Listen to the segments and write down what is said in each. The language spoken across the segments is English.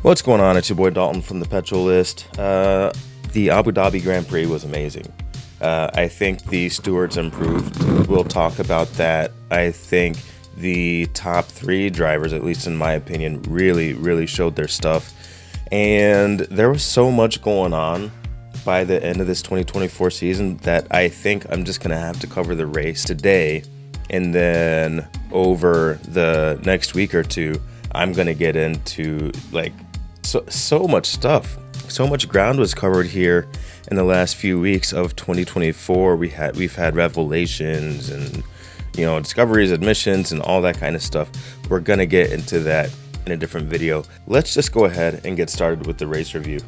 What's going on? It's your boy Dalton from the Petrol List. The Abu Dhabi Grand Prix was amazing. I think the stewards improved. We'll talk about that. I think the top three drivers, at least in my opinion, really showed their stuff. And there was so much going on by the end of this 2024 season that I think I'm just going to have to cover the race today. And then over the next week or two, I'm going to get into so much stuff. So much ground was covered here in the last few weeks of 2024. We've had revelations and discoveries, admissions, and all that kind of stuff. We're going to get into that in a different video. Let's just go ahead and get started with the race review.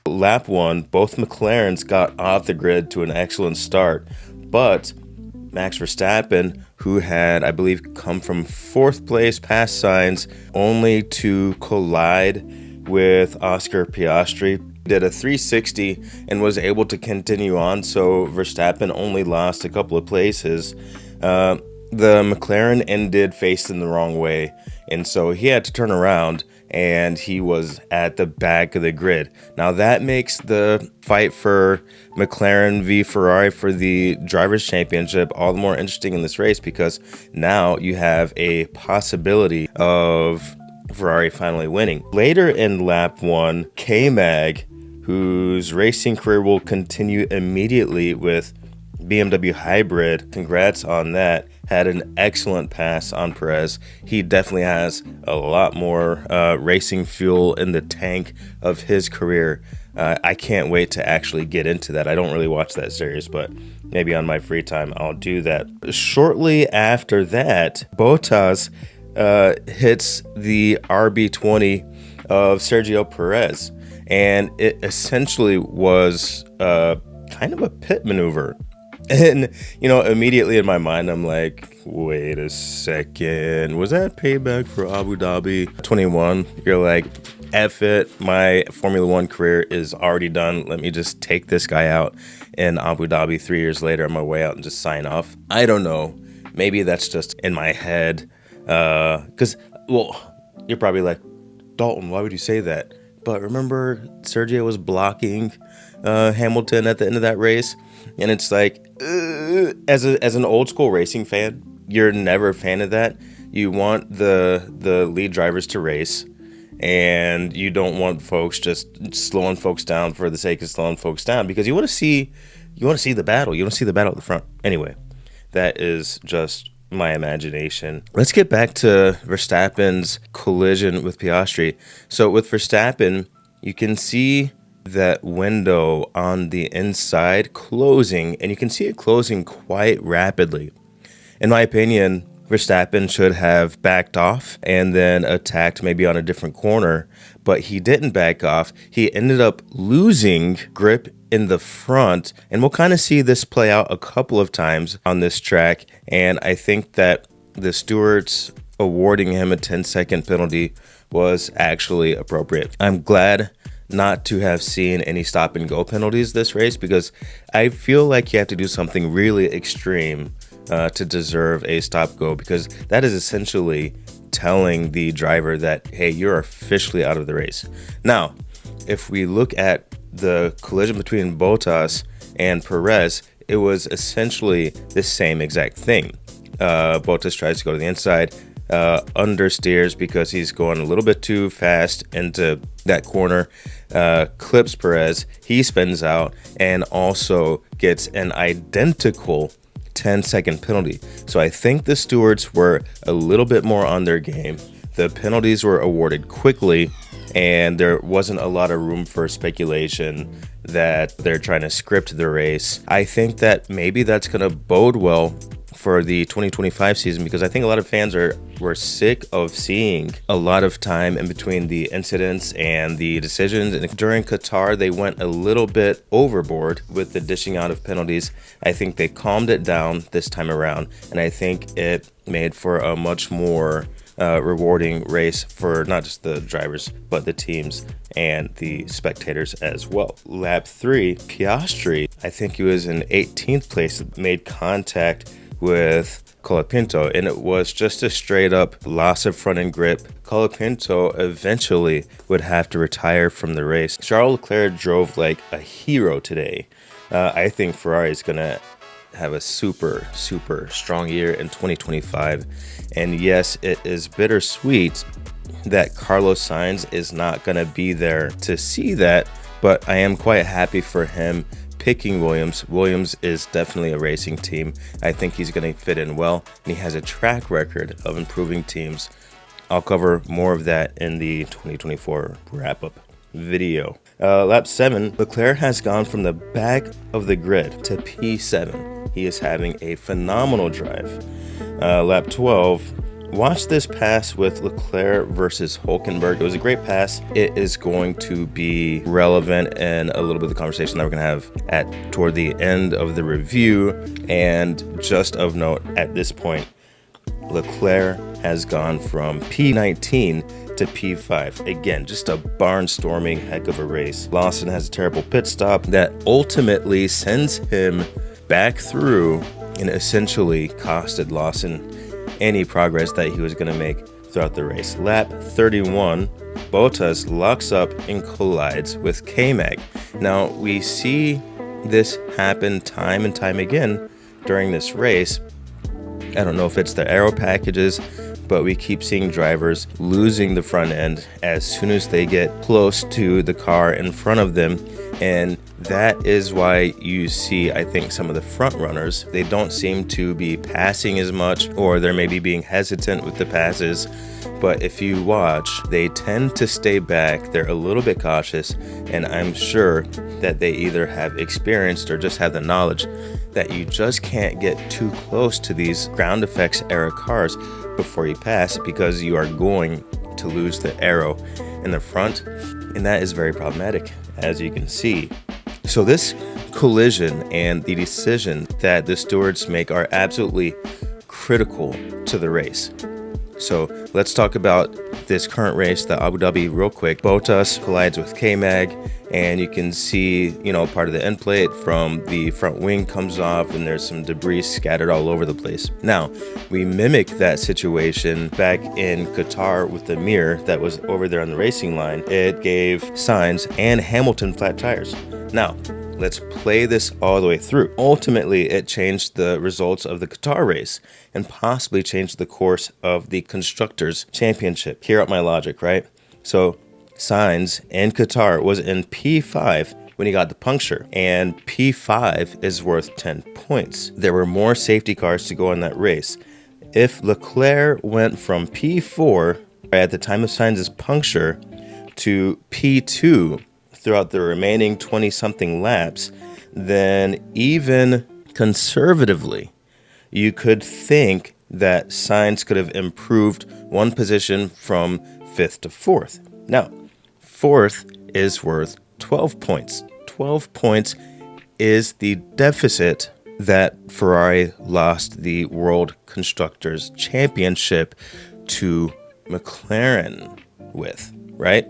Lap 1, both McLarens got off the grid to an excellent start, but Max Verstappen, who had, I believe, come from 4th place past signs, only to collide with Oscar Piastri, did a 360 and was able to continue on, so Verstappen only lost a couple of places. The McLaren ended facing the wrong way, and so he had to turn around, and he was at the back of the grid. Now that makes the fight for McLaren v Ferrari for the Drivers' Championship all the more interesting in this race, because now you have a possibility of Ferrari finally winning. Later in lap 1, K-Mag, whose racing career will continue immediately with BMW Hybrid, congrats on that, had an excellent pass on Perez. He definitely has a lot more racing fuel in the tank of his career. I can't wait to actually get into that. I don't really watch that series, but maybe on my free time I'll do that. Shortly after that, Bottas hits the RB20 of Sergio Perez, and it essentially was kind of a pit maneuver. And, immediately in my mind, I'm like, wait a second. Was that payback for Abu Dhabi 21? You're like, F it. My Formula One career is already done. Let me just take this guy out in Abu Dhabi 3 years later on my way out and just sign off. I don't know. Maybe that's just in my head. Because, you're probably like, Dalton, why would you say that? But remember, Sergio was blocking Hamilton at the end of that race. And it's like, as an old school racing fan, you're never a fan of that. You want the lead drivers to race, and you don't want folks just slowing folks down for the sake of slowing folks down, because you want to see the battle. You want to see the battle at the front. Anyway, that is just my imagination. Let's get back to Verstappen's collision with Piastri. So with Verstappen, you can see that window on the inside closing, and you can see it closing quite rapidly. In my opinion, Verstappen should have backed off and then attacked maybe on a different corner, but he didn't back off. He ended up losing grip in the front, and we'll kind of see this play out a couple of times on this track, and I think that the stewards awarding him a 10-second penalty was actually appropriate. I'm glad not to have seen any stop and go penalties this race, because I feel like you have to do something really extreme to deserve a stop go, because that is essentially telling the driver that, hey, you're officially out of the race. Now, if we look at the collision between Bottas and Perez, it was essentially the same exact thing. Bottas tries to go to the inside, understeers because he's going a little bit too fast into that corner, clips Perez, he spins out, and also gets an identical 10-second penalty. So I think the stewards were a little bit more on their game. The penalties were awarded quickly, and there wasn't a lot of room for speculation that they're trying to script the race. I think that maybe that's going to bode well for the 2025 season, because I think a lot of fans were sick of seeing a lot of time in between the incidents and the decisions. And during Qatar, they went a little bit overboard with the dishing out of penalties. I think they calmed it down this time around, and I think it made for a much more rewarding race for not just the drivers, but the teams and the spectators as well. Lap 3, Piastri, I think he was in 18th place, made contact with Colapinto, and it was just a straight up loss of front end grip. Colapinto eventually would have to retire from the race. Charles Leclerc drove like a hero today. I think Ferrari is going to have a super strong year in 2025. And yes, it is bittersweet that Carlos Sainz is not going to be there to see that, but I am quite happy for him picking Williams. Williams is definitely a racing team. I think he's going to fit in well, and he has a track record of improving teams. I'll cover more of that in the 2024 wrap-up video. Lap 7, Leclerc has gone from the back of the grid to P7. He is having a phenomenal drive. Lap 12, watch this pass with Leclerc versus Hülkenberg. It was a great pass. It is going to be relevant in a little bit of the conversation that we're going to have toward the end of the review. And just of note, at this point, Leclerc has gone from P19 to P5. Again, just a barnstorming heck of a race. Lawson has a terrible pit stop that ultimately sends him back through and essentially costed Lawson any progress that he was going to make throughout the race. Lap 31, Bottas locks up and collides with K-Mag. Now, we see this happen time and time again during this race. I don't know if it's the aero packages, but we keep seeing drivers losing the front end as soon as they get close to the car in front of them. And that is why you see, I think, some of the front runners, they don't seem to be passing as much, or they're maybe being hesitant with the passes. But if you watch, they tend to stay back. They're a little bit cautious, and I'm sure that they either have experienced or just have the knowledge that you just can't get too close to these ground effects era cars before you pass, because you are going to lose the aero in the front, and that is very problematic, as you can see. So this collision and the decision that the stewards make are absolutely critical to the race. So let's talk about this current race, the Abu Dhabi, real quick. Bottas collides with K-Mag, and you can see, part of the end plate from the front wing comes off, and there's some debris scattered all over the place. Now, we mimic that situation back in Qatar with the mirror that was over there on the racing line. It gave Sainz and Hamilton flat tires. Now, let's play this all the way through. Ultimately, it changed the results of the Qatar race and possibly changed the course of the Constructors' Championship. Hear out my logic, right? So Sainz in Qatar was in P5 when he got the puncture, and P5 is worth 10 points. There were more safety cars to go in that race. If Leclerc went from P4 at the time of Sainz's puncture to P2 throughout the remaining 20-something laps, then even conservatively, you could think that Sainz could have improved one position from 5th to 4th. Now, 4th is worth 12 points. 12 points is the deficit that Ferrari lost the World Constructors' Championship to McLaren with, right?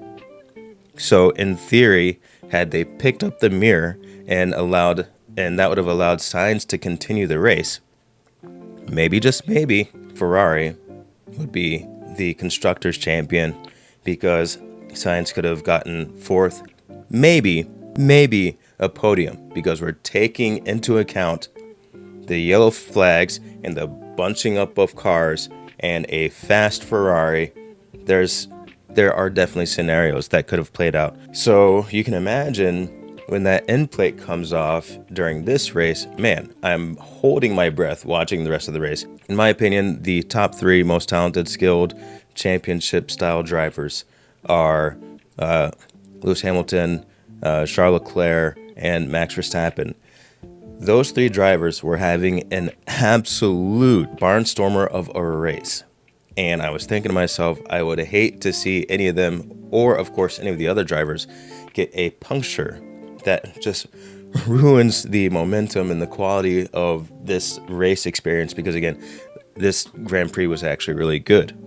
So in theory, had they picked up the mirror and that would have allowed Sainz to continue the race, maybe, just maybe, Ferrari would be the Constructors' Champion, because Sainz could have gotten 4th, maybe a podium, because we're taking into account the yellow flags and the bunching up of cars and a fast Ferrari. There are definitely scenarios that could have played out. So you can imagine when that end plate comes off during this race, man, I'm holding my breath watching the rest of the race. In my opinion, the top 3 most talented, skilled, championship-style drivers are Lewis Hamilton, Charles Leclerc, and Max Verstappen. Those 3 drivers were having an absolute barnstormer of a race. And I was thinking to myself, I would hate to see any of them, or of course any of the other drivers, get a puncture that just ruins the momentum and the quality of this race experience, because again, this Grand Prix was actually really good.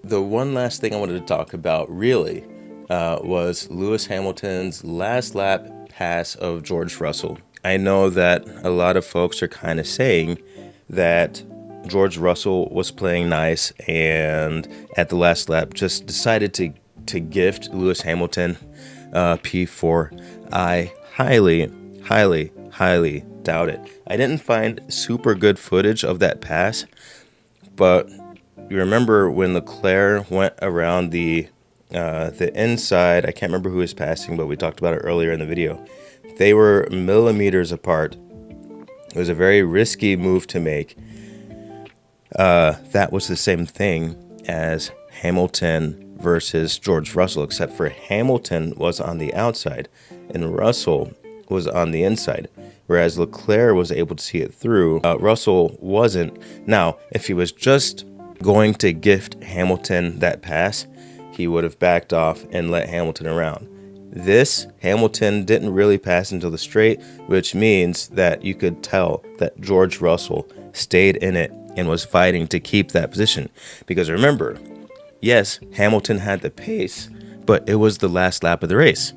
the one last thing I wanted to talk about really was Lewis Hamilton's last lap pass of George Russell. I know that a lot of folks are kind of saying that George Russell was playing nice and at the last lap just decided to gift Lewis Hamilton P4. I highly doubt it. I didn't find super good footage of that pass, but you remember when Leclerc went around the inside, I can't remember who was passing, but we talked about it earlier in the video. They were millimeters apart. It was a very risky move to make. That was the same thing as Hamilton versus George Russell, except for Hamilton was on the outside and Russell was on the inside, whereas Leclerc was able to see it through. Russell wasn't. Now, if he was just going to gift Hamilton that pass, he would have backed off and let Hamilton around. This, Hamilton didn't really pass into the straight, which means that you could tell that George Russell stayed in it and was fighting to keep that position. Because remember, yes, Hamilton had the pace, but it was the last lap of the race.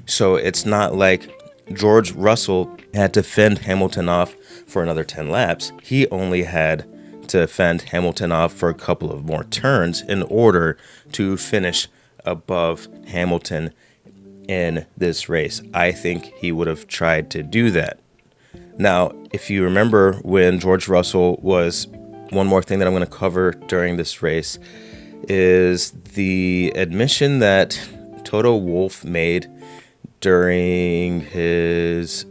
So it's not like George Russell had to fend Hamilton off for another 10 laps. He only had to fend Hamilton off for a couple of more turns in order to finish above Hamilton in this race. I think he would have tried to do that. Now, if you remember when George Russell was, one more thing that I'm going to cover during this race is the admission that Toto Wolff made during his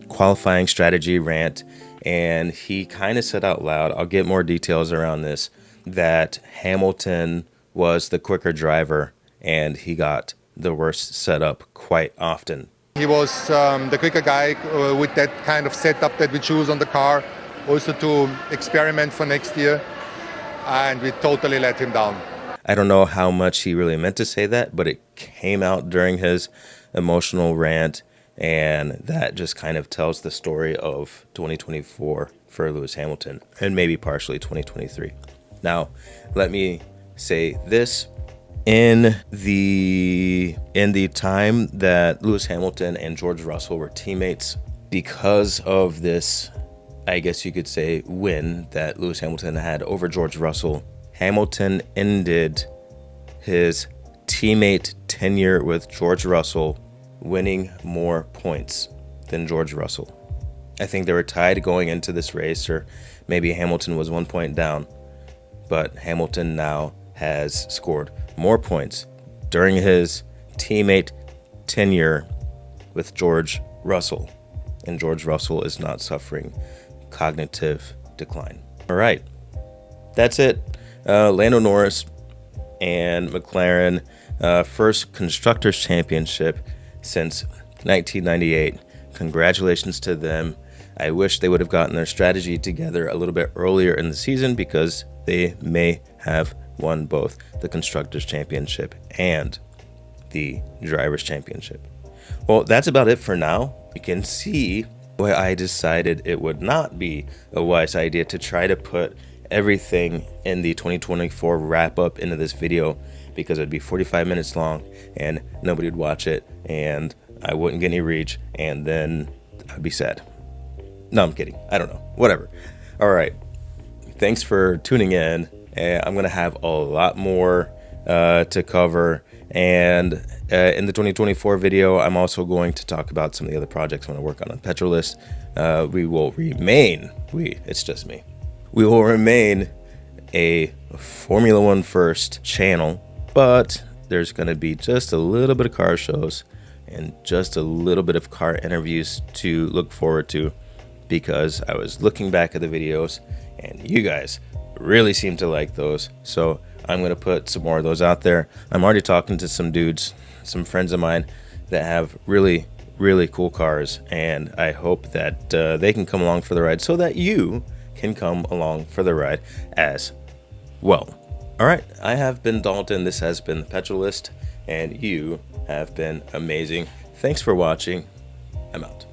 qualifying strategy rant, and he kind of said out loud, I'll get more details around this, that Hamilton was the quicker driver and he got the worst setup quite often. He was the quicker guy with that kind of setup that we choose on the car, also to experiment for next year, and we totally let him down. I don't know how much he really meant to say that, but it came out during his emotional rant, and that just kind of tells the story of 2024 for Lewis Hamilton, and maybe partially 2023. Now, let me say this. In the time that Lewis Hamilton and George Russell were teammates, because of this, I guess you could say, win that Lewis Hamilton had over George Russell, Hamilton ended his teammate tenure with George Russell winning more points than George Russell. I think they were tied going into this race, or maybe Hamilton was 1 point down, but Hamilton now has scored more points during his teammate tenure with George Russell, and George Russell is not suffering cognitive decline. All right, that's it. Lando Norris and McLaren, first Constructors' Championship since 1998. Congratulations to them. I wish they would have gotten their strategy together a little bit earlier in the season, because they may have won both the Constructors' Championship and the Drivers' Championship. Well, that's about it for now. You can see why I decided it would not be a wise idea to try to put everything in the 2024 wrap up into this video, because it'd be 45 minutes long and nobody would watch it and I wouldn't get any reach, and then I'd be sad. No, I'm kidding. I don't know. Whatever. All right. Thanks for tuning in. I'm going to have a lot more to cover. And in the 2024 video, I'm also going to talk about some of the other projects I'm going to work on Petrolist. It's just me. We will remain a Formula One first channel, but there's going to be just a little bit of car shows and just a little bit of car interviews to look forward to, because I was looking back at the videos and you guys really seem to like those. So I'm going to put some more of those out there. I'm already talking to some dudes, some friends of mine that have really, really cool cars, and I hope that they can come along for the ride so that you can come along for the ride as well. All right, I have been Dalton. This has been the Petrolist, and you have been amazing. Thanks for watching. I'm out.